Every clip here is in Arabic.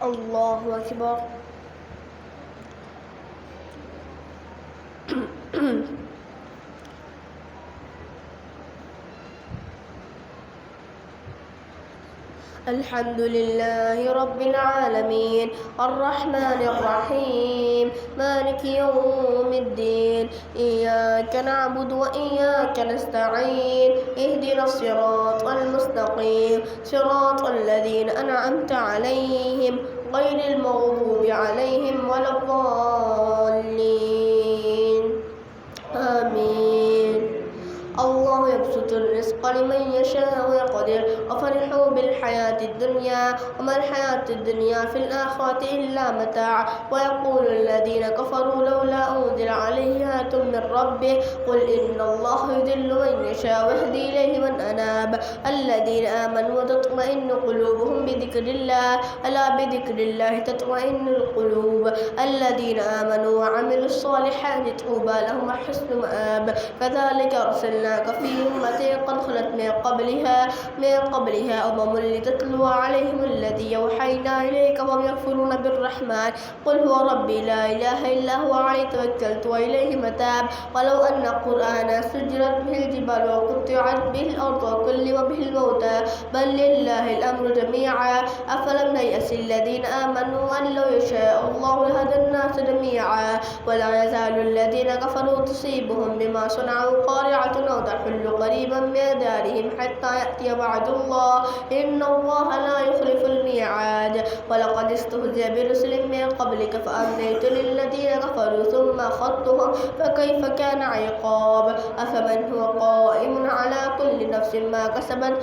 الله أكبر. الحمد لله رب العالمين الرحمن الرحيم مالك يوم الدين إياك نعبد وإياك نستعين اهدنا الصراط المستقيم صراط الذين أنعمت عليهم غير المغضوب عليهم ولا الضالين آمين. الله يبسط الرزق لمن يشاء ويقدر وفرحوا بالحياة الدنيا وما الحياة الدنيا في الآخرة إلا متاع ويقول الذين كفروا لولا أنزل عليه آية من ربه قل إن الله يضل من يشاء ويهدي إليه من أناب الذين آمنوا وتطمئن قلوبهم بذكر الله ألا بذكر الله تطمئن القلوب الذين آمنوا وعملوا الصالحات طوبى لهم وحسن مآب كذلك أرسلنا في أمة قد خلت من قبلها أمم لتتلو عليهم الذي أوحينا إليك وهم يكفرون بالرحمن قل هو ربي لا إله إلا هو عليه توكلت وإليه متاب ولو أن قرآنا سجرت به الجبال وقطعت به الأرض وكلم به الموتى بل لله الأمر جميعا أفلم ييأس الذين آمنوا أن لو يشاء الله لهدى الناس جميعا ولا يزال الذين كفروا تصيبهم بما صنعوا قارعة أو تحل قريبا من دارهم حتى يأتي وعد الله إن الله لا يخلف الميعاد ولقد استهزئ برسل من قبلك فأمليت للذين كفروا ثم أخذتهم فكيف كان عقاب أفمن هو قائم على كل نفس ما كسبت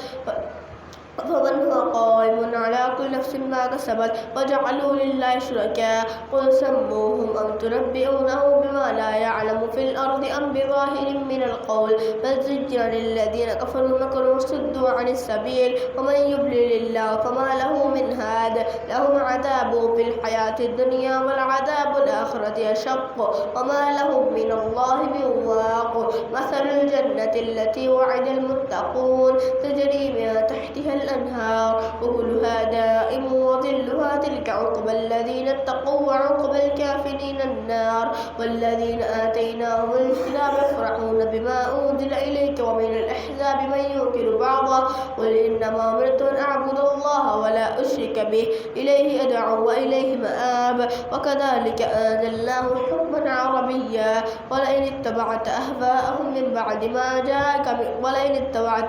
وجعلوا لله شركاء قل سموهم أم تنبئونه بما لا يعلم في الأرض أم بظاهر من القول بل زين للذين كفروا مكروا وصدوا عن السبيل ومن يضلل الله فما له من هاد لهم عذاب في الحياة الدنيا والعذاب الآخرة أشق وما لهم من الله من واق مثل الجنة التي وعد المتقون تجري من تحتها الأنهار أكلها دائم وظلها تلك عقبى الذين اتقوا وعقبى الكافرين النار والذين آتيناهم الكتاب يفرحون بما أنزل إليك ومن الأحزاب من ينكر بعضه قل إنما أمرت أن أعبد الله ولا أشرك به إليه أدعو وإليه مآب وكذلك أنزلناه حكما عربيا ولئن اتبعت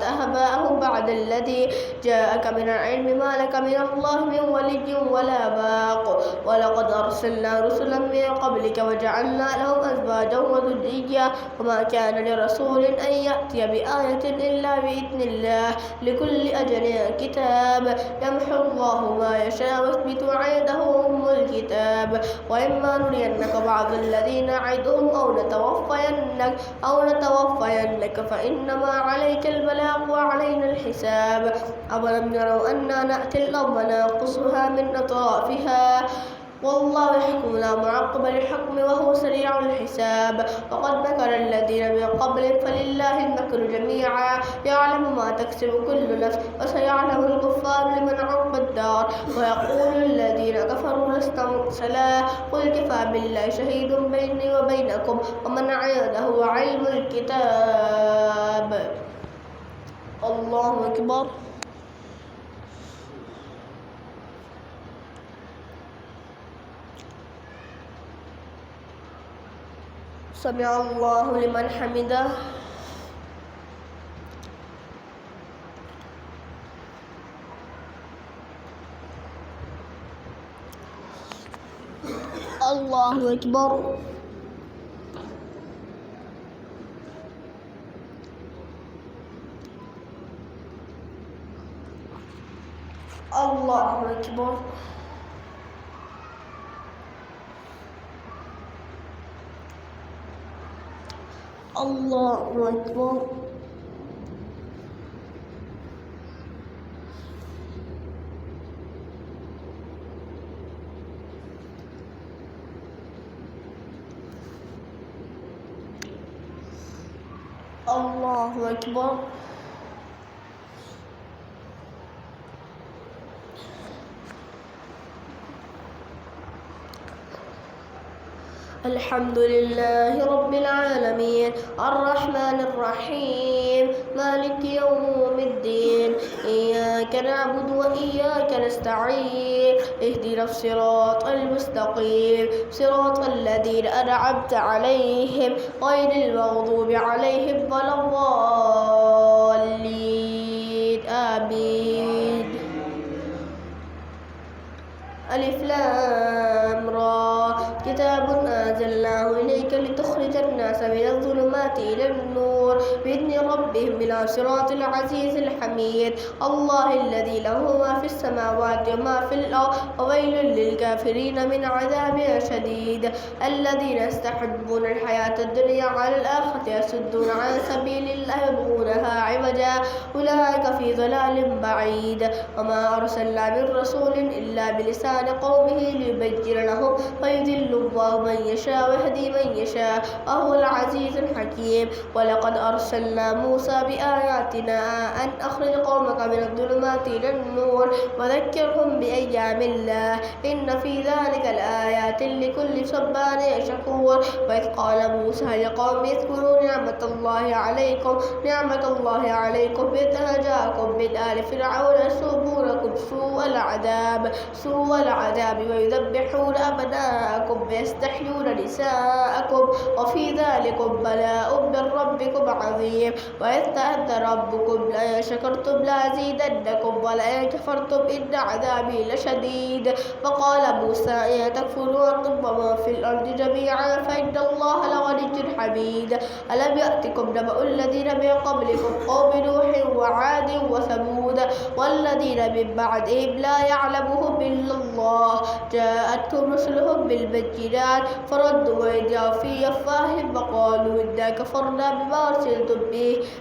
أهواءهم بعد الذي جاءك من العلم ما لك من الله من ولي ولا باق ولقد أرسلنا رسلا من قبلك وجعلنا لهم أزواجا وذرية وما كان لرسول أن يأتي بآية إلا بإذن الله لكل أجل كتاب يمحو الله ما يشاء ويثبت عنده أم الكتاب وإما نرينك بعض الذين نعدهم أو نتوفينك فإنما عليك البلاغ وعلينا الحساب أولم يروا أنا نأتي الأرض ننقصها من أطرافها والله يحكم لا معقب لحكمه وهو سريع الحساب وقد مكر الذين من قبلهم فلله المكر جميعا يعلم ما تكسب كل نفس وسيعلم الكفار لمن عقب الدار ويقول الذين كفروا لست مرسلا قل كفى بالله شهيد بيني وبينكم ومن عنده علم الكتاب. الله أكبر. سمع الله لمن حمده. الله أكبر. الله أكبر. الله أكبر. الله أكبر. الحمد لله رب العالمين الرحمن الرحيم مالك يوم الدين إياك نعبد وإياك نستعين اهدنا الصراط المستقيم صراط الذين أنعمت عليهم غير المغضوب عليهم ولا الضالين آمين. ألف لام را كتاب أنزلناه إليك لتخرج الناس من الظلمات إلى النور بإذن ربهم إلى صراط العزيز الحميد الله الذي له ما في السماوات وما في الأرض وويل للكافرين من عذاب شديد الذين يستحبون الحياة الدنيا على الآخرة يصدون عن سبيل الله يبغونها عوجا أولئك في ضلال بعيد وما أرسلنا من رسول إلا بلسان قومه ليبين لهم ويذل الله من يشاء ويهدي من يشاء وهو العزيز الحكيم ولقد أرسلنا موسى بآياتنا أن أخرج قومك من الظلمات إلى النور وذكرهم بأيام الله إن في ذلك الآيات لكل صبار شكور وإذ قال موسى لقوم اذكروا نعمة الله عليكم إذ جاءكم من آل فرعون يسومونكم سوء العذاب ويذبحون أبناءكم ويستحيون نساءكم وفي ذلكم بلاء من ربكم عظيم وإذ تأذن ربكم لئن شكرتم لأزيدنكم ولئن كفرتم إن عذابي لشديد وقال موسى إن تكفروا أنتم ومن في الأرض جميعا فإن الله لغني حميد ألم يأتكم نبأ الذين من قبلكم قوم نوح وعاد وثمود والذين من بعدهم لا يعلمهم إلا الله جاءتهم رسلهم بالبينات فردوا وجاءوا في أفواههم وقالوا إنا كفرنا بما أرسلتم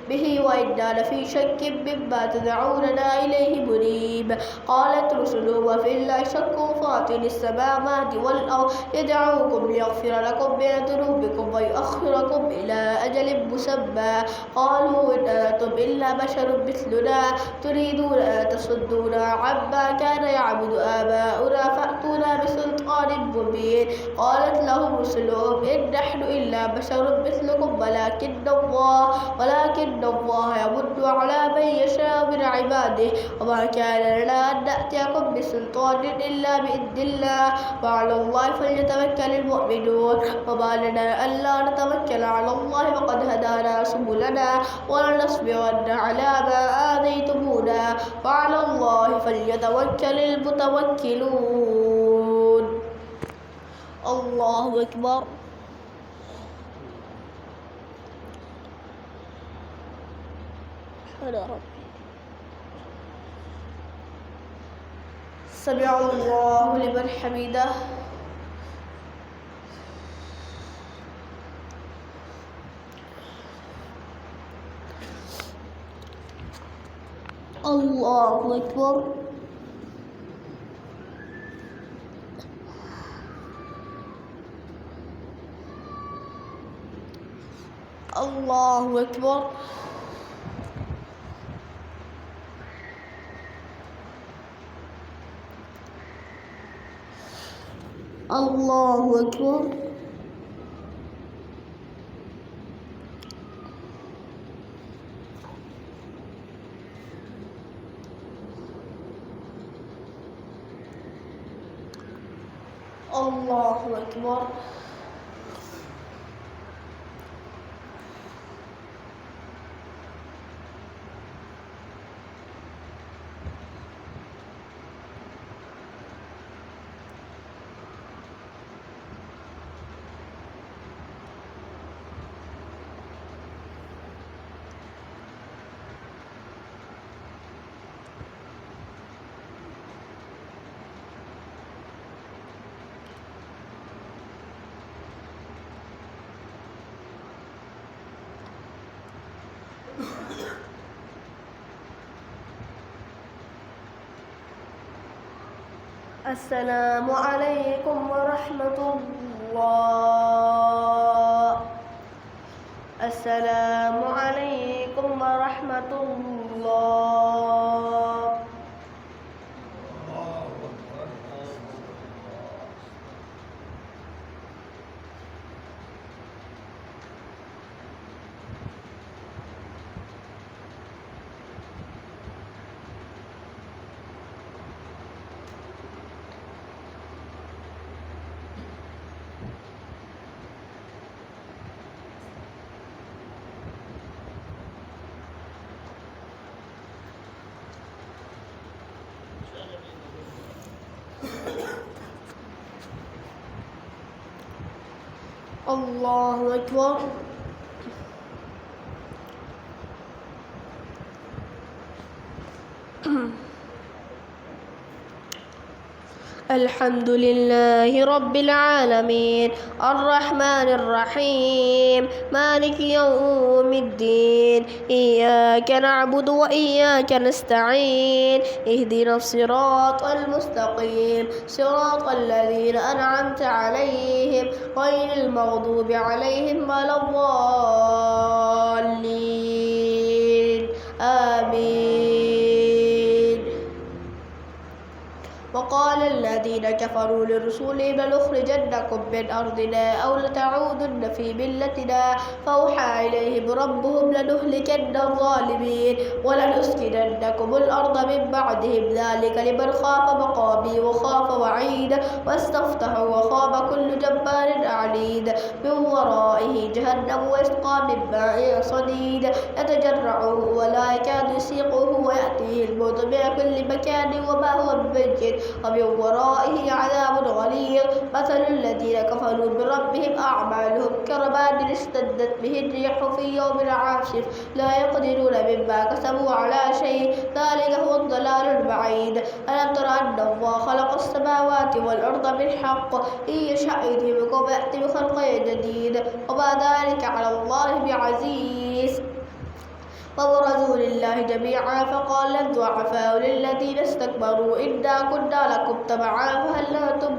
به وإنا لفي شك مما تدعوننا إليه مريب قالت رسلهم وفي الله شك فاطر السماوات والأرض يدعوكم ليغفر لكم من ذنوبكم ويؤخركم إلى أجل مسمى قالوا إن أنتم إلا بشر مثلنا تريدون أن تصدونا عما كان يعبد آباؤنا فأتونا بسلطان مبين قالت لهم رسلهم إن نحن إلا بشر مثلكم ولكن الله يمن على من يشاء من عباده وما كان لنا أن نأتيكم بسلطان إلا بإذن الله وعلى الله فليتوكل المؤمنون وما لنا ألا نتوكل على الله وقد هدانا سبلنا ولنصبرن على ما آذيتمونا وعلى الله فليتوكل المتوكلون. الله أكبر. سمع الله لمن حمده. الله أكبر. الله أكبر. الله أكبر. الله أكبر. السلام عليكم ورحمة الله. السلام عليكم ورحمة الله. الله أكبر. الحمد لله رب العالمين الرحمن الرحيم مالك يوم الدين إياك نعبد وإياك نستعين اهدنا الصراط المستقيم صراط الذين أنعمت عليهم غير المغضوب عليهم ولا الضالين آمين. وقال الذين كفروا لرسلهم لنخرجنكم من أرضنا أو لتعودن في ملتنا فأوحى إليهم ربهم لنهلكن الظالمين ولنسكننكم الأرض من بعدهم ذلك لمن خاف مقامي وخاف وعيد واستفتحوا وخاب كل جبار عنيد من ورائه جهنم ويسقى من ماء صديد يتجرعه ولا يكاد يسيقه ويأتيه الموت من كل مكان وما هو بميت ومن ورائه عذاب غليظ مثل الذين كفروا بربهم أعمالهم كرماد اشتدت به الريح في يوم عاصف لا يقدرون مما كسبوا على شيء ذلك هو الضلال البعيد. ألم تر أن الله خلق السماوات والأرض بالحق إن يشأ يذهبكم ويأتي بخلق جديد وما ذلك على الله بعزيز. وبرزوا لله جميعا فقال الضعفاء للذين استكبروا إنا كنا لكم تبعا فهل أنتم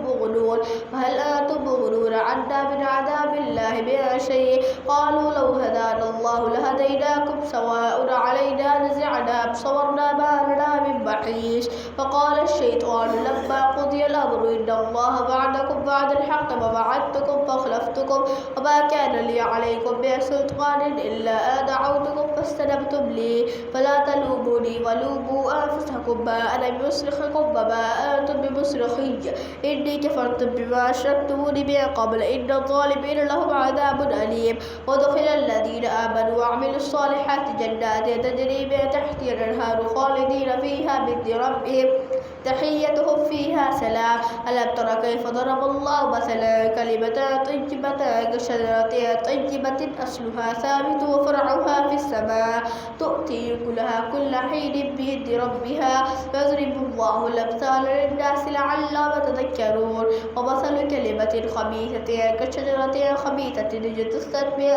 مغنون عنا من عذاب الله من شيء قالوا لو هدانا الله لهديناكم سواء علينا نزعنا صورنا ما لنا من محيص. فقال الشيطان لما قضي الأمر إن الله بعدكم بعد الحق ووعدتكم فأخلفتكم وما كان لي عليكم من سلطان إلا أن دعوتكم فاستجبتم لي فلا تلوموني ولوموا أنفسكم ما أنا بمصرخكم وما أنتم بمصرخي إني كفرت بما أشركتموني من قبل إن الظالمين لهم عذاب أليم. ودخل الذين آمنوا وعملوا الصالحات جنات تجري من تحتها الأنهار خالدين فيها بإذن ربهم تحيتهم فيها سلام. ألم تر كيف ضرب الله مثلا كلمة طيبة كشجرة طيبة أصلها ثابت وفرعها في السماء تؤتي أكلها كل حين بإذن ربها يضرب الله الأمثال للناس لعلهم يتذكرون. ومثل كلمة خبيثة كشجرة خبيثة اجتثت من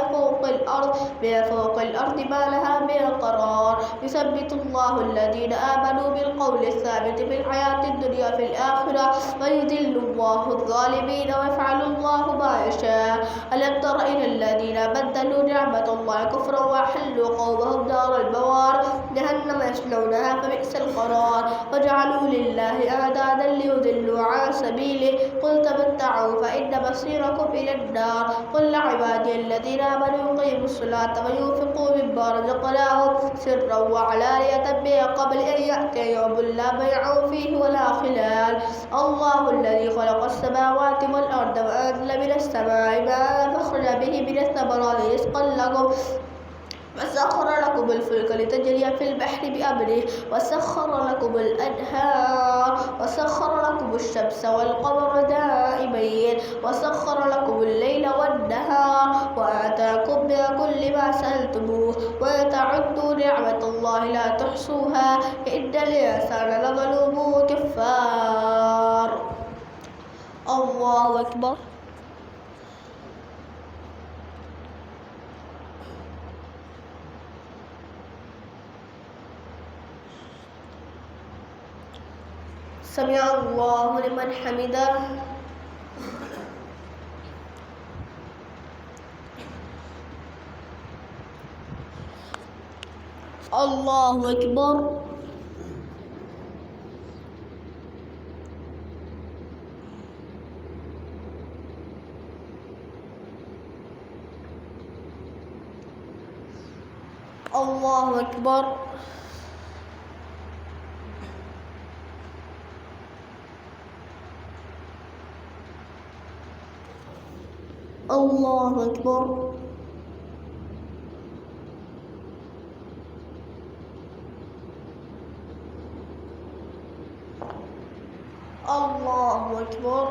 فوق الأرض ما لها من قرار يثبت الله الذين آمنوا بالقول الثابت في الحياة الدنيا في الآخرة ويذل الله الظالمين ويفعل الله ما يشاء. ألم تر إلى الذين بدلوا نعمة الله كفرا وأحلوا قومهم دار البوار جهنم يصلونها فبئس القرار وجعلوا لله أندادا ليضلوا عن سبيله قل تمتعوا فإن مصيركم إلى النار. قل لعبادي الذين آمنوا يقيموا الصلاة وينفقوا مما رزقناهم سرا وعلانية من قبل أن يأتي يوم لا بيع فيه ولا خلال. الله الذي خلق السماوات والأرض وأنزل من السماء ماء فأخرج به من الثمرات رزقا لكم وسخر لكم الفلك لتجري في البحر بأمره وسخر لكم الأنهار وسخر لكم الشمس والقمر دائبين وسخر لكم الليل والنهار وآتاكم من كل ما سألتموه وإن تعدوا نعمة الله لا تحصوها إن الإنسان لظلوم كفار. الله أكبر. سمع الله لمن حمده. الله أكبر. الله أكبر. الله أكبر. الله أكبر.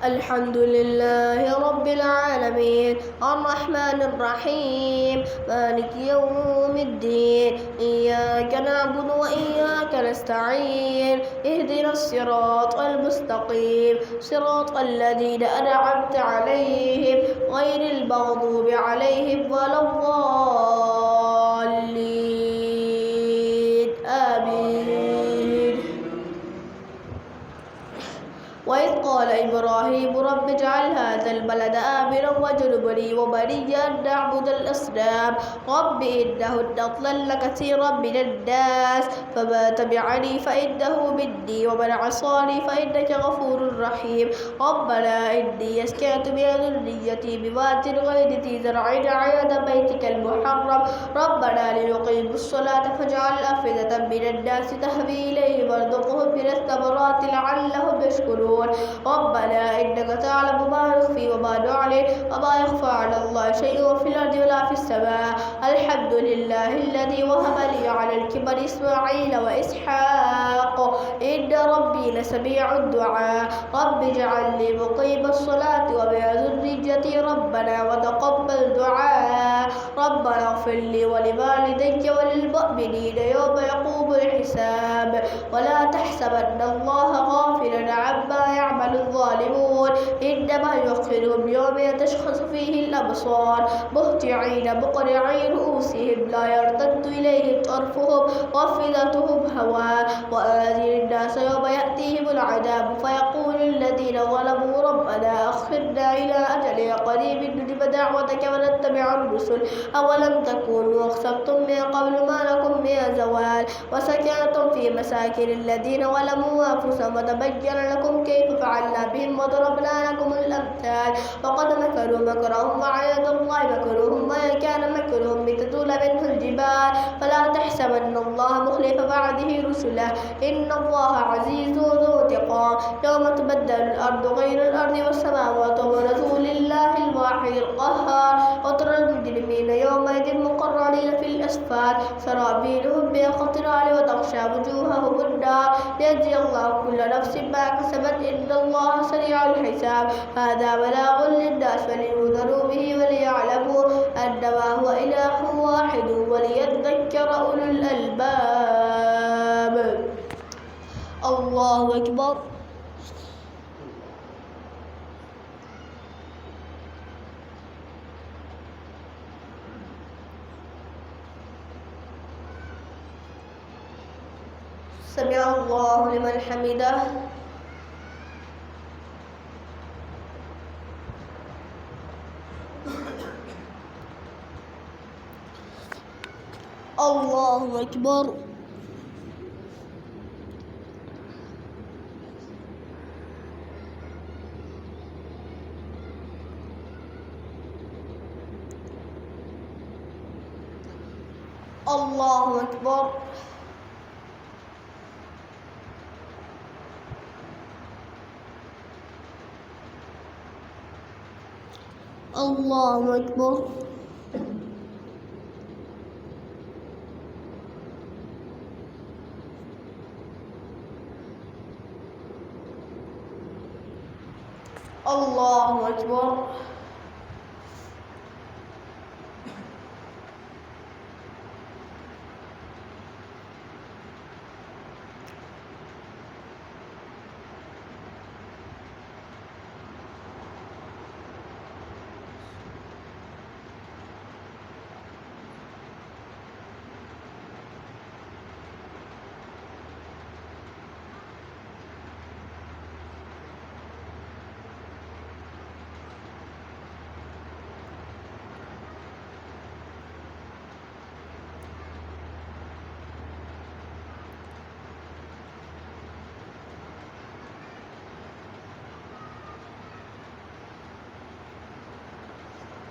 الحمد لله رب العالمين الرحمن الرحيم مالك يوم الدين إياك نعبد وإياك نستعين اهدنا الصراط المستقيم صراط الذين أنعمت عليهم غير المغضوب عليهم ولا الضالين آمين. وإذ قال إبراهيم رب اجعل هذا البلد آمنا واجنبني وبني أن نعبد الأصنام رب إنهن أضللن كثيرا من الناس فمن تبعني فإنه مني ومن عصاني فإنك غفور رحيم ربنا إني أسكنت من ذريتي بواد غير ذي زرع عند بيتك المحرم ربنا ليقيموا الصلاة فاجعل أفئدة من الناس تهوي إليهم وارزقهم من الثمرات لعلهم يشكرون ربنا إنك تعلم ما نخفي وما نعلن وما يخفى على الله شيء في الأرض ولا في السماء الحمد لله الذي وهب لي على الكبر إسماعيل وإسحاق إن ربي لسميع الدعاء رب اجعلني مقيم الصلاة ومن ذريتي ربنا وتقبل دعاء ربنا اغفر لي ولوالدي وللمؤمنين يوم يقوم الحساب ولا تحسبن الله غافلا عما يعمل الظالمون إنما يؤخرهم يوم تشخص فيه الأبصار مهطعين مقنعي رؤوسهم لا يرتد إليهم طرفهم وأفئدتهم هواء وآذر الناس يوم يأتيهم العذاب فيقول الذين ظلموا ربنا أخرنا إلى أجل قريب نجب دعوتك ونتبع الرسل أولم تكونوا أقسمتم من قبل ما لكم من زوال وسكنتم في مساكن الذين ظلموا أنفسهم وتبين لكم كيف فعلنا بهم وضربنا لكم الأمثال وقد مكروا مكرهم وعند الله مكرهم وإن كان مكرهم لتزول منه الجبال فلا تحسبن الله مخلف وعده رسله إن الله عزيز ذو انتقام يوم تبدل الأرض غير الأرض والسماوات وبرزوا لله الواحد القهار وترى المجرمين يومئذ مقرنين في الأسفار سرابيلهم من قطران وتغشى وجوههم النار ليجزي الله كل نفس ما كسبت إن الله سريع الحساب هذا بلاغ للناس فلينذروا به وليعلموا أنما هو إله واحد وليذكر أولو الألباب الله أكبر. سمع الله لمن حمده. الله أكبر. الله أكبر. الله أكبر. الله أكبر.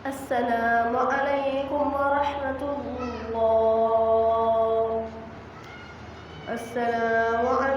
السلام عليكم ورحمة الله. السلام عليكم.